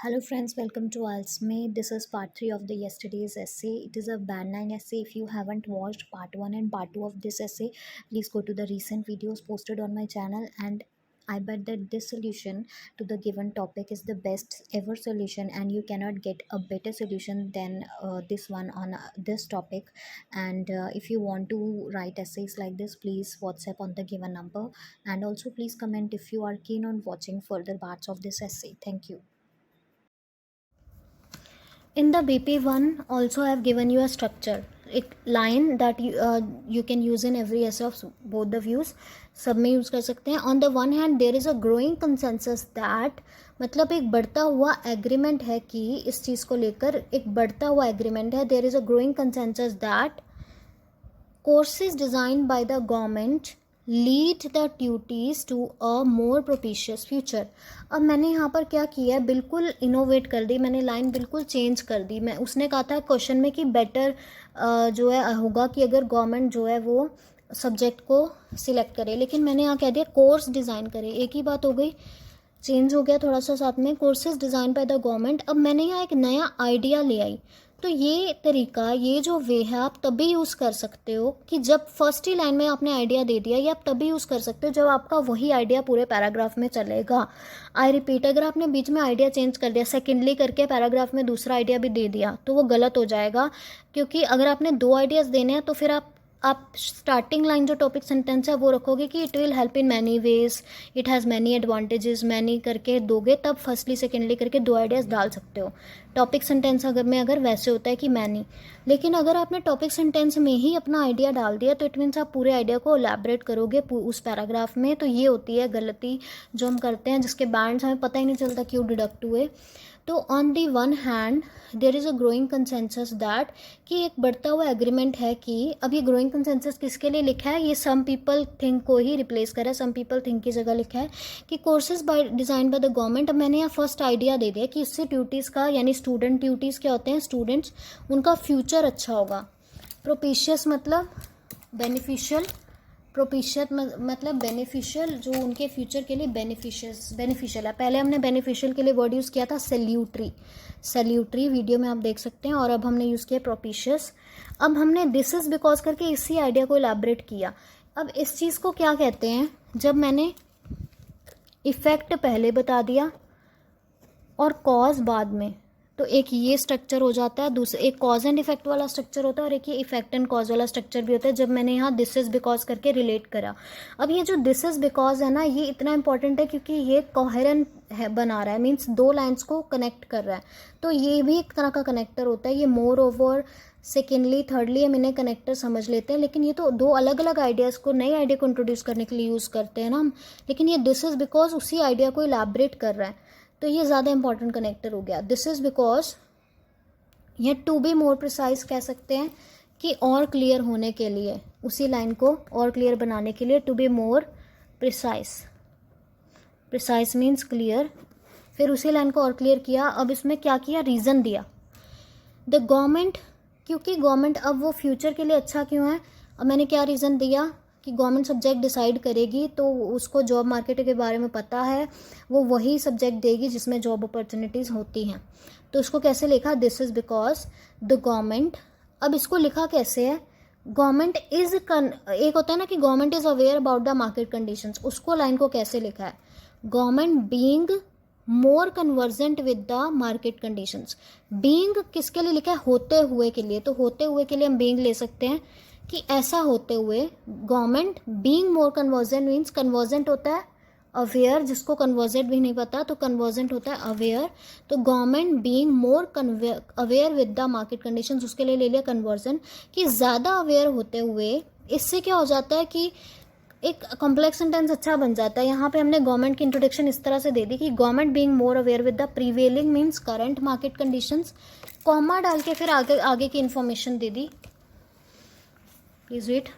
Hello friends, welcome to Alsme. This is part 3 of the yesterday's essay. It is a band 9 essay. If you haven't watched part 1 and part 2 of this essay, please go to the recent videos posted on my channel, and I bet that this solution to the given topic is the best ever solution, and you cannot get a better solution than this one on this topic. And if you want to write essays like this, please WhatsApp on the given number, and also please comment if you are keen on watching further parts of this essay. Thank you. In the BP1 also I have given you a structure, एक line that you can use in every essay of both the views, सब में use कर सकते हैं. On the one hand there is a growing consensus that, मतलब एक बढ़ता हुआ एग्रीमेंट है कि इस चीज़ को लेकर एक बढ़ता हुआ एग्रीमेंट है. there is a growing consensus that courses designed by the government lead the duties to a more propitious future. अब मैंने यहाँ पर क्या किया है, बिल्कुल इनोवेट कर दी, मैंने लाइन बिल्कुल चेंज कर दी. मैं उसने कहा था क्वेश्चन में कि बेटर जो है होगा कि अगर गवर्नमेंट जो है वो सब्जेक्ट को सिलेक्ट करे, लेकिन मैंने यहाँ कह दिया कोर्स डिज़ाइन करे. एक ही बात हो गई, चेंज हो गया थोड़ा सा साथ में, courses design by the government. अब मैंने यहाँ एक नया आइडिया ले आई. तो ये तरीका, ये जो वे है, आप तभी यूज़ कर सकते हो कि जब फर्स्ट ही लाइन में आपने आइडिया दे दिया. ये आप तभी यूज़ कर सकते हो जब आपका वही आइडिया पूरे पैराग्राफ में चलेगा. आई रिपीट, अगर आपने बीच में आइडिया चेंज कर दिया, सेकेंडली करके पैराग्राफ में दूसरा आइडिया भी दे दिया, तो वो गलत हो जाएगा. क्योंकि अगर आपने दो आइडियाज़ देने हैं तो फिर आप स्टार्टिंग लाइन जो टॉपिक सेंटेंस है वो रखोगे कि it will help in many ways, it has many advantages, many करके दोगे तब फर्स्टली सेकेंडली करके दो आइडियाज़ डाल सकते हो. टॉपिक सेंटेंस अगर वैसे होता है कि मैनी. लेकिन अगर आपने टॉपिक सेंटेंस में ही अपना आइडिया डाल दिया तो इट मीन्स आप पूरे आइडिया को एलैबोरेट करोगे उस पैराग्राफ में. तो ये होती है गलती जो हम करते हैं, जिसके बैंड्स हमें पता ही नहीं चलता क्यों डिडक्ट हुए. तो on the one hand there is a growing consensus that, कि एक बढ़ता हुआ एग्रीमेंट है कि, अब ये ग्रोइंग कंसेंसस किसके लिए लिखा है, ये सम पीपल थिंक को ही रिप्लेस करा है. सम पीपल थिंक की जगह लिखा है कि courses by design by the government. अब मैंने यहाँ फर्स्ट आइडिया दे दिया कि इससे ट्यूटीज़ का, यानी स्टूडेंट ट्यूटीज़ क्या होते हैं, स्टूडेंट्स, उनका फ्यूचर अच्छा होगा. प्रोपिशियस मतलब बेनिफिशियल, प्रोपिशियत मतलब बेनिफिशियल, जो उनके फ्यूचर के लिए बेनिफिशियल है. पहले हमने बेनिफिशियल के लिए वर्ड यूज़ किया था सैल्यूटरी, वीडियो में आप देख सकते हैं. और अब हमने यूज़ किया प्रोपिशियस. अब हमने दिस इज़ बिकॉज करके इसी आइडिया को इलैबोरेट किया. अब इस चीज़ को क्या कहते हैं, जब मैंने इफ़ेक्ट पहले बता दिया और कॉज बाद में, तो एक ये स्ट्रक्चर हो जाता है. दूसरा एक कॉज एंड इफेक्ट वाला स्ट्रक्चर होता है, और एक ये इफेक्ट एंड कॉज वाला स्ट्रक्चर भी होता है जब मैंने यहाँ दिस इज बिकॉज करके रिलेट करा. अब ये जो दिस इज बिकॉज है ना, ये इतना इंपॉर्टेंट है क्योंकि ये कोहेरेंट है, बना रहा है, मीन्स दो लाइन्स को कनेक्ट कर रहा है. तो ये भी एक तरह का कनेक्टर होता है. ये मोर ओवर, सेकेंडली, थर्डली हम इन्हें कनेक्टर समझ लेते हैं, लेकिन ये तो दो अलग अलग आइडियाज़ को, नए आइडिया को इंट्रोड्यूस करने के लिए यूज़ करते हैं ना हम. लेकिन ये दिस इज बिकॉज उसी आइडिया को इलैबोरेट कर रहा है, तो ये ज़्यादा इंपॉर्टेंट कनेक्टर हो गया. दिस इज बिकॉज, या टू बी मोर प्रिसाइज कह सकते हैं कि और क्लियर होने के लिए, उसी लाइन को और क्लियर बनाने के लिए, to be more precise means clear. फिर उसी लाइन को और क्लियर किया. अब इसमें क्या किया, रीज़न दिया. द गवर्नमेंट, क्योंकि गवर्नमेंट, अब वो फ्यूचर के लिए अच्छा क्यों है, अब मैंने क्या रीज़न दिया कि गवर्नमेंट सब्जेक्ट डिसाइड करेगी तो उसको जॉब मार्केट के बारे में पता है, वो वही सब्जेक्ट देगी जिसमें जॉब अपॉर्चुनिटीज़ होती हैं. तो उसको कैसे लिखा, this is because the government. अब इसको लिखा कैसे है, गवर्नमेंट इज़, एक होता है ना कि government is aware about the market conditions, उसको लाइन को कैसे लिखा है, government being more convergent with the market conditions. Being किसके लिए लिखा है, होते हुए के लिए. तो होते हुए के लिए हम बीइंग ले सकते हैं कि ऐसा होते हुए, government being more convergent means, convergent होता है अवेयर, जिसको कन्वर्जेंट भी नहीं पता तो कन्वर्जेंट होता है अवेयर. तो government being more aware with the market conditions, उसके लिए ले लिया कन्वर्जन, कि ज़्यादा अवेयर होते हुए. इससे क्या हो जाता है कि एक कॉम्प्लेक्स सेंटेंस अच्छा बन जाता है. यहाँ पे हमने गवर्नमेंट की इंट्रोडक्शन इस तरह से दे दी कि government being more aware with the prevailing means current market conditions, comma डाल के फिर आगे की information they the. Please read.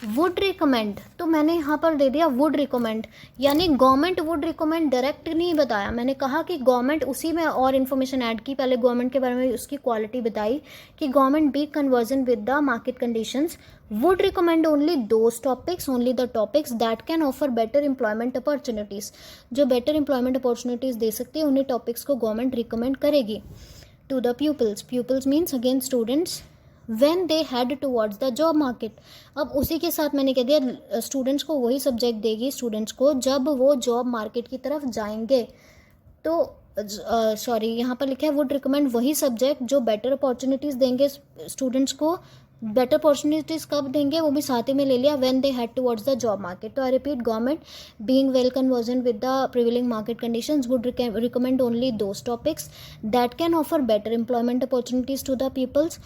Would recommend, तो मैंने यहाँ पर दे दिया वुड रिकमेंड, यानी गवर्नमेंट वुड रिकमेंड, डायरेक्ट नहीं बताया। मैंने कहा कि गवर्नमेंट, उसी में और इन्फॉर्मेशन ऐड की, पहले गवर्नमेंट के बारे में उसकी क्वालिटी बताई कि government be conversion with the market conditions, would recommend only those topics, only the topics that can offer better employment opportunities, जो बेटर एम्प्लॉयमेंट अपॉर्चुनिटीज़ दे सकती है उन्हीं टॉपिक्स को गवर्नमेंट रिकमेंड करेगी to the pupils, pupils means again students, when they head towards the job market। अब उसी के साथ मैंने कह दिया स्टूडेंट्स को वही सब्जेक्ट देगी स्टूडेंट्स को जब वो जॉब मार्केट की तरफ जाएंगे। तो सॉरी यहाँ पर लिखा है वुड रिकमेंड वही सब्जेक्ट जो बेटर अपॉर्चुनिटीज़ देंगे स्टूडेंट्स को। बेटर अपॉर्चुनिटीज़ कब देंगे वो भी साथ ही में ले लिया, when they head towards the job market. तो I repeat, government being well conversion with the prevailing market conditions would recommend only those topics that can offer better employment opportunities to the peoples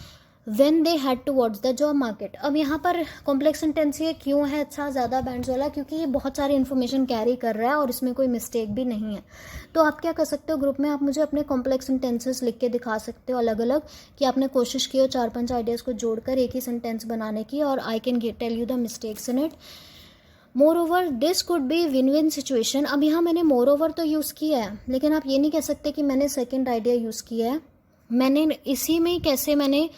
when they head towards the job market. अब यहाँ पर complex sentence ये क्यों है अच्छा ज़्यादा bands वाला, क्योंकि ये बहुत सारी इन्फॉर्मेशन कैरी कर रहा है और इसमें कोई मिस्टेक भी नहीं है। तो आप क्या कर सकते हो, ग्रुप में आप मुझे अपने कॉम्प्लेक्स सेंटेंसेस लिख के दिखा सकते हो अलग अलग, कि आपने कोशिश की हो 4-5 आइडियाज़ को जोड़कर एक ही सेंटेंस बनाने की, और I can tell you the mistakes in it. Moreover this could be win win situation. अब यहाँ मैंने मोर ओवर तो यूज़ किया है, लेकिन आप ये नहीं कह सकते कि मैंने सेकेंड आइडिया यूज़ किया है। मैंने इसी में ही कैसे, मैंने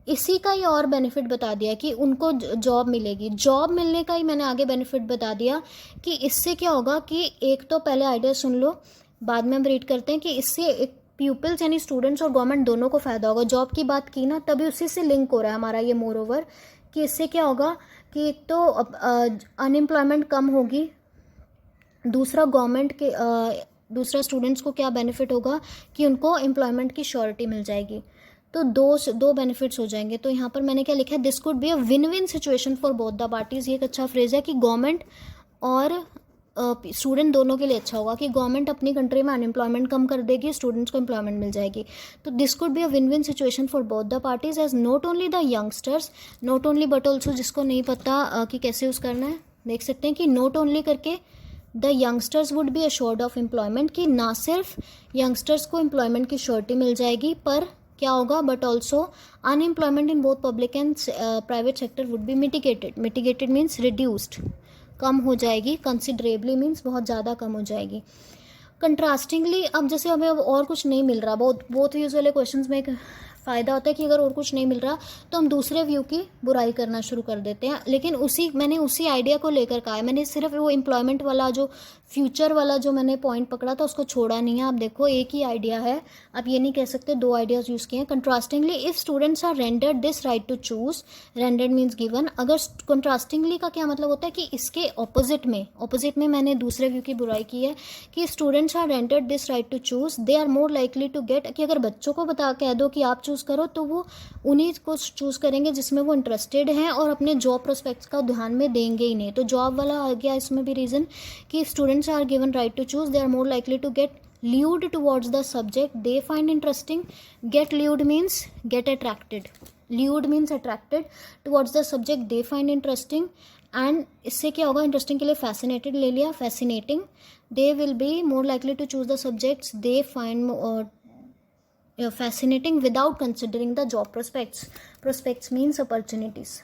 इसी का ही और बेनिफिट बता दिया कि उनको जॉब मिलेगी, जॉब मिलने का ही मैंने आगे बेनिफिट बता दिया कि इससे क्या होगा कि एक तो पहले आइडिया सुन लो, बाद में हम रीड करते हैं कि इससे एक पीपल्स यानी स्टूडेंट्स और गवर्नमेंट दोनों को फ़ायदा होगा। जॉब की बात की ना, तभी उसी से लिंक हो रहा है हमारा ये मोर ओवर, कि इससे क्या होगा कि एक तो अनएम्प्लॉयमेंट कम होगी, दूसरा गवर्नमेंट के दूसरा स्टूडेंट्स को क्या बेनिफिट होगा कि उनको एम्प्लॉयमेंट की श्योरिटी मिल जाएगी। तो दो बेनिफिट्स हो जाएंगे। तो यहाँ पर मैंने क्या लिखा है, this could be a win win situation for both the parties. ये एक अच्छा फ्रेज है कि गवर्नमेंट और स्टूडेंट दोनों के लिए अच्छा होगा कि गवर्नमेंट अपनी कंट्री में अनएम्प्लॉयमेंट कम कर देगी, स्टूडेंट्स को एम्प्लॉयमेंट मिल जाएगी। तो this could be a win win situation for both the parties as not only the youngsters, not only but also, जिसको नहीं पता कि कैसे यूज़ करना है देख सकते हैं कि नॉट ओनली करके the youngsters would be assured of employment, कि ना सिर्फ यंगस्टर्स को एम्प्लॉयमेंट की श्योरिटी मिल जाएगी, पर क्या होगा, but also unemployment in both public and private sector would be mitigated. Mitigated means reduced, कम हो जाएगी। कंसिडरेबली मीन्स बहुत ज़्यादा कम हो जाएगी। कंट्रास्टिंगली, अब जैसे हमें अब और कुछ नहीं मिल रहा, बोथ व्यूज़ वाले क्वेश्चंस में एक फ़ायदा होता है कि अगर और कुछ नहीं मिल रहा तो हम दूसरे व्यू की बुराई करना शुरू कर देते हैं। लेकिन मैंने उसी आइडिया को लेकर कहा है, मैंने सिर्फ वो एम्प्लॉयमेंट वाला जो फ्यूचर वाला जो मैंने पॉइंट पकड़ा था उसको छोड़ा नहीं है। आप देखो एक ही आइडिया है, आप ये नहीं कह सकते दो आइडियाज़ यूज़ किए हैं। Contrastingly if students are rendered this right to choose, rendered means given. अगर कंट्रास्टिंगली का क्या मतलब होता है कि इसके ऑपोजिट में मैंने दूसरे व्यू की बुराई की है कि students are rendered this right to choose, they are more likely to get, कि अगर बच्चों को कह दो कि आप चूज़ करो तो वो उन्हीं को चूज़ करेंगे जिसमें वो इंटरेस्टेड हैं और अपने जॉब प्रोस्पेक्ट्स का ध्यान में देंगे ही नहीं। तो जॉब वाला आ गया इसमें भी रीज़न कि students are given right to choose, they are more likely to get lured towards the subject they find interesting. Get lured means get attracted. Lured means attracted towards the subject they find interesting. And इससे क्या होगा, interesting के लिए fascinated ले लिया, fascinating. They will be more likely to choose the subjects they find fascinating without considering the job prospects. Prospects means opportunities.